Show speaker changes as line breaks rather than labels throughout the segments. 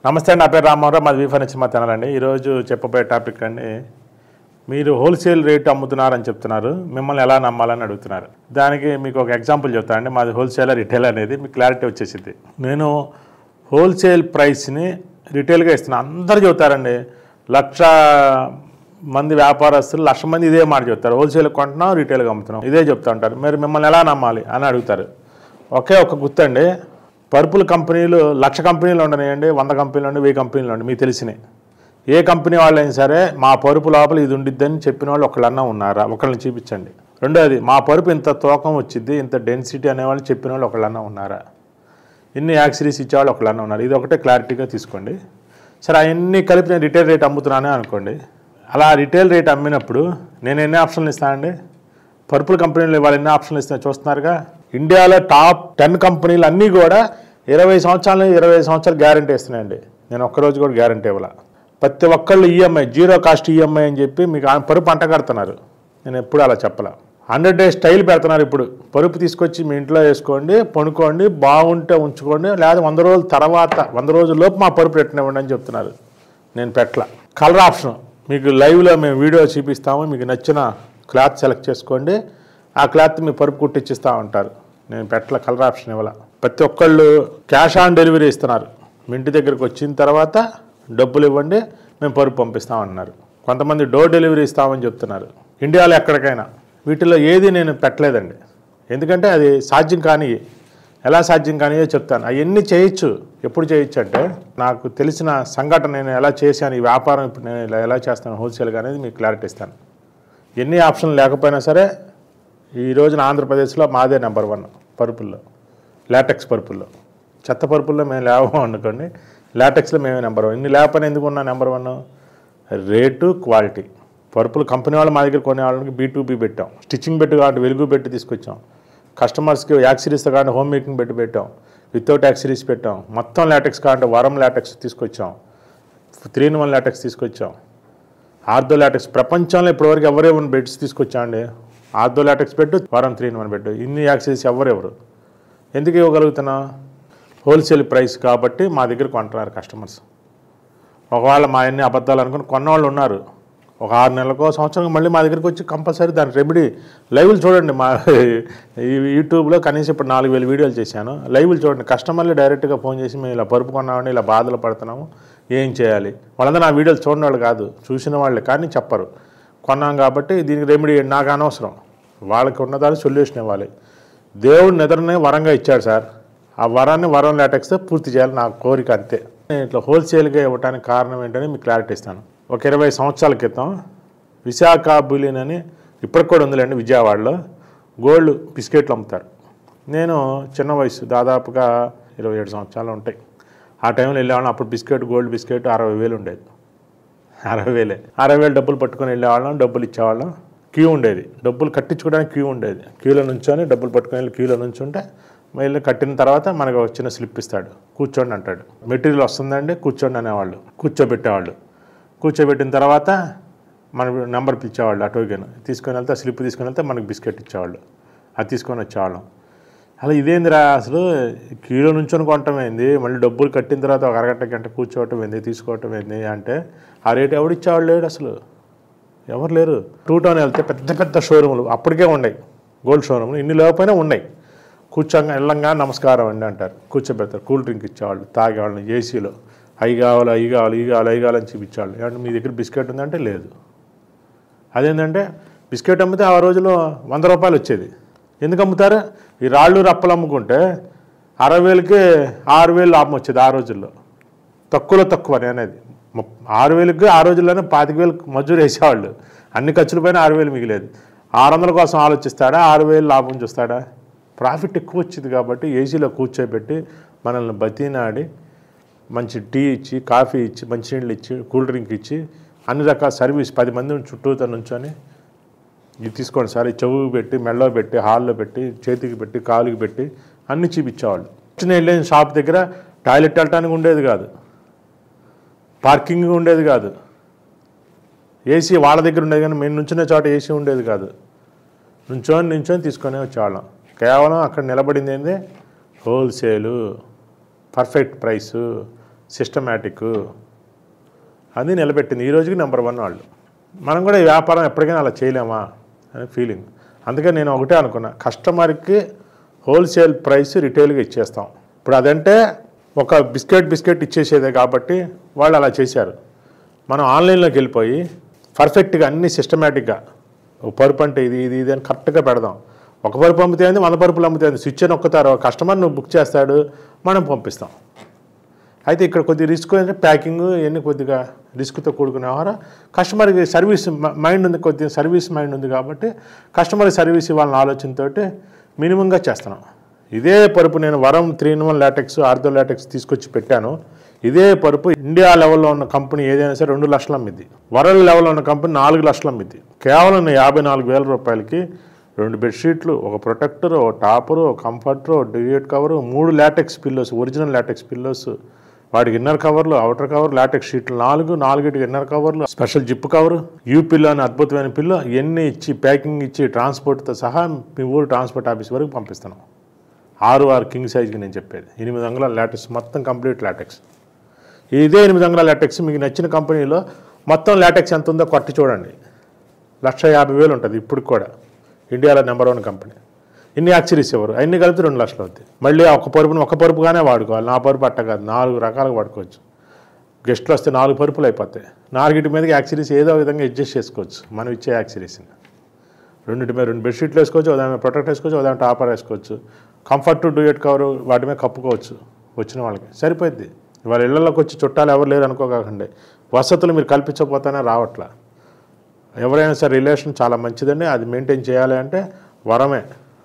నమస్తే, నా పేరు రామారావు, మాది వీఫర్నిచర్ మా తినాలండి. ఈరోజు చెప్పబోయే టాపిక్ అండి, మీరు హోల్సేల్ రేట్ అమ్ముతున్నారని చెప్తున్నారు, మిమ్మల్ని ఎలా నమ్మాలని అడుగుతున్నారు. దానికి మీకు ఒక ఎగ్జాంపుల్ చెప్తానండి. మాది హోల్సేల్ రిటైల్ అనేది మీకు క్లారిటీ వచ్చేసింది. నేను హోల్సేల్ ప్రైస్ని రిటైల్గా ఇస్తున్నాను. అందరూ చెబుతారండి, 1,00,000 మంది వ్యాపారస్తులు 1,00,000 మంది ఇదే మాట చెప్తారు, హోల్సేల్ కొంటున్నాం రిటైల్గా అమ్ముతున్నాం, ఇదే చెప్తా ఉంటారు. మీరు మిమ్మల్ని ఎలా నమ్మాలి అని అడుగుతారు. ఒకే ఒక గుర్తండి, పరుపుల కంపెనీలు 1,00,000 కంపెనీలు ఉండనివ్వండి, 100 కంపెనీలు ఉండి, 1000 కంపెనీలు ఉండి, మీకు తెలిసినాయి. ఏ కంపెనీ వాళ్ళైనా సరే మా పరుపు లోపల ఇది ఉండిద్దని చెప్పిన వాళ్ళు ఒకళ్ళన్నా ఉన్నారా? ఒకళ్ళని చూపించండి. రెండోది, మా పరుపు ఇంత తూకం వచ్చింది, ఇంత డెన్సిటీ అనేవాళ్ళు చెప్పిన వాళ్ళు ఒకళ్ళన్నా ఉన్నారా? ఇన్ని యాక్సరీస్ ఇచ్చేవాళ్ళు ఒకళ్ళన్నా ఉన్నారు. ఇది ఒకటే క్లారిటీగా తీసుకోండి. సరే, అవన్నీ కలిపి నేను రిటైల్ రేట్ అమ్ముతున్నానే అనుకోండి. అలా రిటైల్ రేట్ అమ్మినప్పుడు నేను ఎన్ని ఆప్షన్లు ఇస్తానండి? పరుపుల కంపెనీలు ఇవాళ ఎన్ని ఆప్షన్లు ఇస్తాను చూస్తున్నారుగా. ఇండియాలో టాప్ 10 కంపెనీలు అన్నీ కూడా 20 సంవత్సరాలు గ్యారంటీ ఇస్తున్నాయండి. నేను ఒక్కరోజు కూడా గ్యారంటీ ఇవ్వాల. ప్రతి ఒక్కళ్ళు ఈఎంఐ, జీరో కాస్ట్ ఈఎంఐ అని చెప్పి మీకు పరుపు అంట కడుతున్నారు. నేను ఎప్పుడు అలా చెప్పాల. 100 days స్టైల్ పెడుతున్నారు. ఇప్పుడు పరుపు తీసుకొచ్చి మీ ఇంట్లో వేసుకోండి, పనుకోండి, బాగుంటే ఉంచుకోండి, లేదా 100 రోజుల తర్వాత 100 రోజుల్లోపు మా పరుపు పెట్టినివ్వండి అని చెప్తున్నారు. నేను పెట్టల. కలర్ ఆప్షన్ మీకు లైవ్లో మేము వీడియో చూపిస్తాము, మీకు నచ్చిన క్లాత్ సెలెక్ట్ చేసుకోండి, ఆ క్లాత్ మీ పరుపు కుట్టిచ్చిస్తూ ఉంటారు. నేను పెట్టల, కలర్ ఆప్షన్ ఇవ్వాల. ప్రతి ఒక్కళ్ళు క్యాష్ ఆన్ డెలివరీ ఇస్తున్నారు. మీ ఇంటి దగ్గరికి వచ్చిన తర్వాత డబ్బులు ఇవ్వండి, మేము పరుపు పంపిస్తామన్నారు. కొంతమంది డోర్ డెలివరీ ఇస్తామని చెప్తున్నారు. ఇండియాలో ఎక్కడికైనా వీటిలో ఏది నేను పెట్టలేదండి. ఎందుకంటే అది సాధ్యం కానీ, ఎలా సాధ్యం కానియో చెప్తాను. అవన్నీ చేయొచ్చు. ఎప్పుడు చేయొచ్చు అంటే, నాకు తెలిసిన సంఘటన నేను ఎలా చేశాను, ఈ వ్యాపారం ఇప్పుడు నేను ఎలా చేస్తాను హోల్సేల్గా అనేది మీకు క్లారిటీ ఇస్తాను. ఎన్ని ఆప్షన్లు లేకపోయినా సరే ఈ రోజున ఆంధ్రప్రదేశ్లో మాదే నెంబర్ 1 పరుపుల్లో, లాటెక్స్ పరుపుల్లో. చెత్త పరుపుల్లో మేము లేవము అనుకోండి, లాటెక్స్లో మేమే నెంబర్ 1. ఇన్ని లేకపోయినా ఎందుకు ఉన్నా నెంబర్ 1? Rate, quality. పరుపులు కంపెనీ వాళ్ళు మా దగ్గర కొనే వాళ్ళకి B2B పెట్టాం, స్టిచ్చింగ్ పెట్టి కాబట్టి వెలుగు పెట్టి తీసుకొచ్చాం, కస్టమర్స్కి యాక్సరీస్ కాబట్టి హోమ్ మేకింగ్ పెట్టి పెట్టాం, వితౌట్ యాక్సరీస్ పెట్టాం, మొత్తం లాటెక్స్ కాబట్టి వరం లాటెక్స్ తీసుకొచ్చాం, 3-in-1 లాటెక్స్ తీసుకొచ్చాం, ఆర్థో లాటెక్స్. ప్రపంచంలో ఇప్పటివరకు ఎవరెవరు బెడ్స్ తీసుకొచ్చాండి? ఆర్థో లాటెక్స్ పెట్టు, వరం 3-in-1 పెట్టు. ఇన్ని యాక్సరీస్ ఎవరెవరు ఎందుకు ఇవ్వగలుగుతున్నా? హోల్సేల్ ప్రైస్ కాబట్టి మా దగ్గర కొంటున్నారు కస్టమర్స్. ఒకవేళ మా అన్ని అబద్ధాలు అనుకుని కొన్నవాళ్ళు ఉన్నారు. ఒక 6 నెలలకో సంవత్సరం మళ్ళీ మా దగ్గరికి వచ్చి కంపల్సరీ దాని రెమెడీ లైవ్లు చూడండి. మా యూట్యూబ్లో కనీసం ఇప్పుడు 4,000 వీడియోలు చేశాను. లైవ్లు చూడండి. కస్టమర్లు డైరెక్ట్గా ఫోన్ చేసి మేము ఇలా పరుపు కొన్నామని, ఇలా బాధలు పడుతున్నాము, ఏం చేయాలి? వాళ్ళందరూ నా వీడియోలు చూడని వాళ్ళు కాదు, చూసిన వాళ్ళే, కానీ చెప్పరు. కొన్నాం కాబట్టి దీనికి రెమెడీ నాకు అనవసరం. వాళ్ళకి ఉన్నదాన్ని సొల్యూషన్ ఇవ్వాలి. దేవుడు నిద్రనే వరంగా ఇచ్చాడు సార్. ఆ వరాన్ని వరం లాటెక్స్తో పూర్తి చేయాలి, నా కోరిక, అంతే. నేను ఇట్లా హోల్సేల్గా ఇవ్వడానికి కారణం ఏంటని మీకు క్లారిటీ ఇస్తాను. ఒక 20 సంవత్సరాల క్రితం విశాఖ బులియన్ అని ఇప్పటికి కూడా ఉందిలేండి, విజయవాడలో గోల్డ్ బిస్కెట్లు అమ్ముతారు. నేను చిన్న వయసు, దాదాపుగా 27 సంవత్సరాలు ఉంటాయి. ఆ టైంలో వెళ్ళేవాళ్ళం. అప్పుడు బిస్కెట్, గోల్డ్ బిస్కెట్ 60,000 ఉండేది. 60,000 డబ్బులు పట్టుకొని వెళ్ళేవాళ్ళం, డబ్బులు ఇచ్చేవాళ్ళం. క్యూ ఉండేది, డబ్బులు కట్టించుకోవడానికి క్యూ ఉండేది. క్యూలో నుంచొని డబ్బులు పట్టుకొని వెళ్ళి క్యూలో నుంచుంటే మళ్ళీ కట్టిన తర్వాత మనకు ఒక చిన్న స్లిప్ ఇస్తాడు, కూర్చోండి అంటాడు. మెటీరియల్ వస్తుందండి, కూర్చోండి అనేవాళ్ళు, కూర్చోబెట్టేవాళ్ళు. కూర్చోబెట్టిన తర్వాత మన నెంబర్ పిలిచేవాళ్ళు, టోకెన్ తీసుకొని వెళ్తే, స్లిప్ తీసుకొని వెళ్తే మనకు బిస్కెట్ ఇచ్చేవాళ్ళు, అది తీసుకొని వచ్చేవాళ్ళం. అలా ఇదేందిరా అసలు, క్యూలో నుంచొని కొనటం ఏంది, మళ్ళీ డబ్బులు కట్టిన తర్వాత ఒక అరగంట గంట కూర్చోవటం ఏంది, తీసుకోవటం ఏంది అంటే ఆ రేటు ఎవడు ఇచ్చేవాళ్ళు లేడు, అసలు ఎవరు లేరు. 2 టౌన్ వెళ్తే పెద్ద పెద్ద షోరూములు అప్పటికే ఉన్నాయి, గోల్డ్ షోరూములు. ఇన్ని లేకపోయినా ఉన్నాయి. కూర్చోగా వెళ్ళంగా నమస్కారం అండి అంటారు, కూర్చోబెడతారు, కూల్ డ్రింక్ ఇచ్చేవాళ్ళు, తాగేవాళ్ళని, ఏసీలో అవి కావాలని చూపించేవాళ్ళు. ఏమంటే మీ దగ్గర బిస్కెట్ ఉందంటే లేదు. అదేంటంటే బిస్కెట్ అమ్మితే ఆ రోజుల్లో 100 రూపాయలు వచ్చేది. ఎందుకు అమ్ముతారు? ఈ రాళ్ళు రప్పలు అమ్ముకుంటే 60,000కి 6,000 లాభం వచ్చేది ఆ రోజుల్లో. తక్కువ అనేది 6,000కి ఆ రోజుల్లోనే 25,000 మజూరు వేసేవాళ్ళు. అన్ని ఖర్చుల పైన 6,000 మిగిలేదు. 600 కోసం ఆలోచిస్తాడా? 6,000 లాభం చూస్తాడా? ప్రాఫిట్ ఎక్కువ వచ్చింది కాబట్టి ఏసీలో కూర్చోబెట్టి మనల్ని బతినాడి మంచి టీ ఇచ్చి, కాఫీ ఇచ్చి, మంచినీళ్ళు ఇచ్చి, కూల్ డ్రింక్ ఇచ్చి, అన్ని రకాల సర్వీస్ 10 మంది చుట్టూతో నుంచొని ఇది తీసుకోండి సార్, ఈ చెవుకు పెట్టి, మెడలో పెట్టి, హాల్లో పెట్టి, చేతికి పెట్టి, కాలుకి పెట్టి అన్నీ చూపించేవాళ్ళు. నేను వెళ్ళిన షాప్ దగ్గర టాయిలెట్ వెళ్ళటానికి ఉండేది కాదు, పార్కింగ్ ఉండేది కాదు, ఏసీ వాళ్ళ దగ్గర ఉండేది కానీ మేము నుంచునే చోట ఏసీ ఉండేది కాదు. నుంచొని తీసుకొని వచ్చేవాళ్ళం. కేవలం అక్కడ నిలబడింది ఏంది? హోల్సేలు, పర్ఫెక్ట్ ప్రైసు, సిస్టమేటిక్ అది నిలబెట్టింది. ఈ రోజుకి నెంబర్ 1 వాళ్ళు. మనం కూడా ఈ వ్యాపారం ఎప్పటికైనా అలా చేయలేమా అనే ఫీలింగ్. అందుకే నేను ఒకటే అనుకున్నా, కస్టమర్కి హోల్సేల్ ప్రైస్ రిటైల్గా ఇచ్చేస్తాం. ఇప్పుడు అదంటే ఒక బిస్కెట్ ఇచ్చేసేదే కాబట్టి వాళ్ళు అలా చేశారు. మనం ఆన్లైన్లోకి వెళ్ళిపోయి పర్ఫెక్ట్గా అన్ని సిస్టమేటిక్గా పరుపు అంటే ఇది అని కరెక్ట్గా పెడదాం. ఒక పరుపు అమ్మితే 100 పరుపులు అమ్మితే స్విచ్ నొక్కుతారు, కస్టమర్ నువ్వు బుక్ చేస్తాడు, మనం పంపిస్తాం. అయితే ఇక్కడ కొద్దిగా రిస్క్ అంటే ప్యాకింగ్ ఇవన్నీ కొద్దిగా రిస్క్తో కూడుకునే వ్యవహారం. కస్టమర్కి సర్వీస్ మైండ్ ఉంది, కొద్దిగా సర్వీస్ మైండ్ ఉంది కాబట్టి కస్టమర్కి సర్వీస్ ఇవ్వాలన్న ఆలోచనతో మినిమంగా చేస్తున్నాం. ఇదే పరుపు నేను వరం 3-in-1 లాటెక్స్ ఆర్థో లాటెక్స్ తీసుకొచ్చి పెట్టాను. ఇదే పరుపు ఇండియా లెవెల్లో ఉన్న కంపెనీ ఏదైనా సరే 2 లక్షలు అమ్మిద్ది, వరల్డ్ లెవెల్లో ఉన్న కంపెనీ 4 లక్షలు అమ్మిద్ది. కేవలం 54,000 రూపాయలకి 2 బెడ్షీట్లు, ఒక ప్రొటెక్టర్, ఒక టాపరు, ఒక కంఫర్టర్, ఒక duet cover, 3 LaTeX pillows, original LaTeX pillows, వాటికి ఇన్నర్ కవర్లు, అవుటర్ కవర్, లాటెక్స్ షీట్లు 4 ఇన్నర్ కవర్లు, special zip cover, you pillow అని అద్భుతమైన పిల్లో, ఇవన్నీ ఇచ్చి ప్యాకింగ్ ఇచ్చి ట్రాన్స్పోర్ట్తో సహా మీ ఊరు ట్రాన్స్పోర్ట్ ఆఫీస్ వరకు పంపిస్తున్నాం. 6 కింగ్ సైజ్కి నేను చెప్పేది 8 అంగుళాల లాటెక్స్, మొత్తం కంప్లీట్ లాటెక్స్. ఇదే 8 అంగుళాల లాటెక్స్ మీకు నచ్చిన కంపెనీలో మొత్తం లాటెక్స్ ఎంత ఉందో కొట్టి చూడండి, 1,50,000 ఉంటుంది ఇప్పుడు కూడా. ఇండియాలో నెంబర్ 1 కంపెనీ. ఇన్ని యాక్సరీస్ ఎవరు అన్ని కలిపి 2 లక్షలు అవుతాయి. మళ్ళీ ఒక పరుపుగానే వాడుకోవాలి, నా పరుపు అట్ట కాదు, 4 రకాలుగా వాడుకోవచ్చు. గెస్ట్లు వస్తే 4 పరుపులు అయిపోతాయి. 4 మీదకి యాక్సరీస్ ఏదో విధంగా అడ్జస్ట్ చేసుకోవచ్చు. మనం ఇచ్చే యాక్సరీస్ని 2 మీద 2 బెడ్షీట్లు వేసుకోవచ్చు, ఉదాహరణ ప్రొటెక్ట్ వేసుకోవచ్చు, ఉదాహరణ టాపర్ వేసుకోవచ్చు, కంఫర్ట్ డ్యూయట్ కవర్ వాటి మీద కప్పుకోవచ్చు. వచ్చిన వాళ్ళకి సరిపోద్ది. వాళ్ళ ఇళ్లలోకి వచ్చి చుట్టాలు ఎవరు లేరు అనుకోకండి, వసతులు మీరు కల్పించకపోతేనే రావట్లా. ఎవరైనా సరే రిలేషన్ చాలా మంచిదండి, అది మెయింటైన్ చేయాలి అంటే వరమే.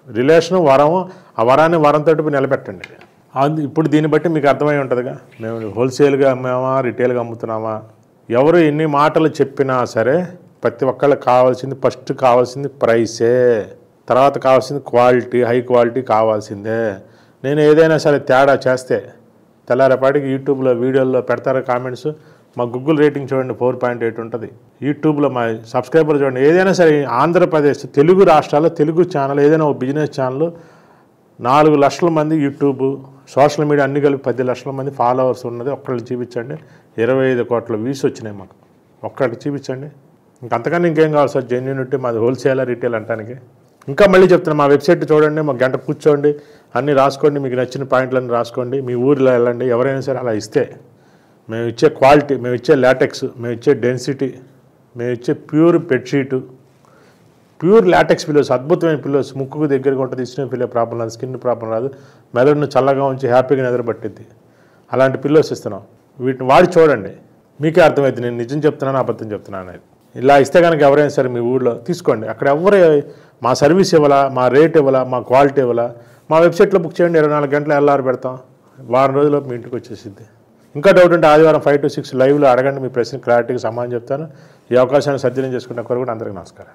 రిలేషను వరము, ఆ వరాన్ని వరంతో నిలబెట్టండి. ఇప్పుడు దీన్ని బట్టి మీకు అర్థమై ఉంటుందిగా, మేము హోల్సేల్గా అమ్మామా రిటైల్గా అమ్ముతున్నామా. ఎవరు ఎన్ని మాటలు చెప్పినా సరే ప్రతి ఒక్కళ్ళకి ఫస్ట్ కావాల్సింది ప్రైసే, తర్వాత కావాల్సింది క్వాలిటీ, హై క్వాలిటీ కావాల్సిందే. నేను ఏదైనా సరే తేడా చేస్తే తెల్లారేపాటికి యూట్యూబ్లో వీడియోల్లో పెడతారు కామెంట్స్. మా గూగుల్ రేటింగ్ చూడండి 4.8 ఉంటుంది. యూట్యూబ్లో మా సబ్స్క్రైబర్లు చూడండి. ఏదైనా సరే ఆంధ్రప్రదేశ్ తెలుగు రాష్ట్రాల్లో తెలుగు ఛానల్ ఏదైనా ఒక బిజినెస్ ఛానల్ 4 లక్షల మంది యూట్యూబ్ సోషల్ మీడియా అన్ని కలిపి 10 లక్షల మంది ఫాలోవర్స్ ఉన్నది. ఒక్కళ్ళు చూపించండి. 25 కోట్ల వ్యూస్ వచ్చినాయి మాకు. ఒక్కటి చూపించండి. ఇంకంతకన్నా ఇంకేం కావాలి సార్? జెన్యూనిటీ మాది హోల్సేల్ రిటైల్ అంటానికి. ఇంకా మళ్ళీ చెప్తున్నా, మా వెబ్సైట్ చూడండి, మా గంట కూర్చోండి, అన్నీ రాసుకోండి, మీకు నచ్చిన పాయింట్లన్నీ రాసుకోండి, మీ ఊరిలో వెళ్ళండి. ఎవరైనా సరే అలా ఇస్తే మేము ఇచ్చే క్వాలిటీ, మేము ఇచ్చే లాటెక్స్, మేము ఇచ్చే డెన్సిటీ, మేము ఇచ్చే pure bedsheet, pure LaTeX pillows, అద్భుతమైన పిల్లోస్, ముక్కుకు దగ్గరగా ఉంటుంది, ఇచ్చిన పిల్లే ప్రాబ్లం రాదు, స్కిన్ ప్రాబ్లం రాదు, మెదడును చల్లగా ఉంచి హ్యాపీగా నిద్రపట్టిద్ది. అలాంటి పిల్లోస్ ఇస్తున్నాం. వీటిని వాడి చూడండి, మీకే అర్థమవుతుంది నేను నిజం చెప్తున్నాను అబద్ధం చెప్తున్నాను అనేది. ఇలా ఇస్తే కనుక ఎవరైనా సరే మీ ఊళ్ళో తీసుకోండి. అక్కడ ఎవరు మా సర్వీస్ ఇవ్వాలా, మా రేట్ ఇవ్వాలా, మా క్వాలిటీ ఇవ్వాలా, మా వెబ్సైట్లో బుక్ చేయండి. 24 గంటలు ఎల్ఆర్ పెడతాం, వారం రోజుల్లో మీ ఇంటికి వచ్చేసిద్ది. ఇంకా డౌట్ ఉంటే ఆదివారం 5 to 6 లైవ్లో అడగండి, మీ ప్రశ్న క్లారిటీగా సమాధానం చెప్తాను. ఈ అవకాశాన్ని సద్వినియోగం చేసుకున్న కొరకు అందరికీ నమస్కారం.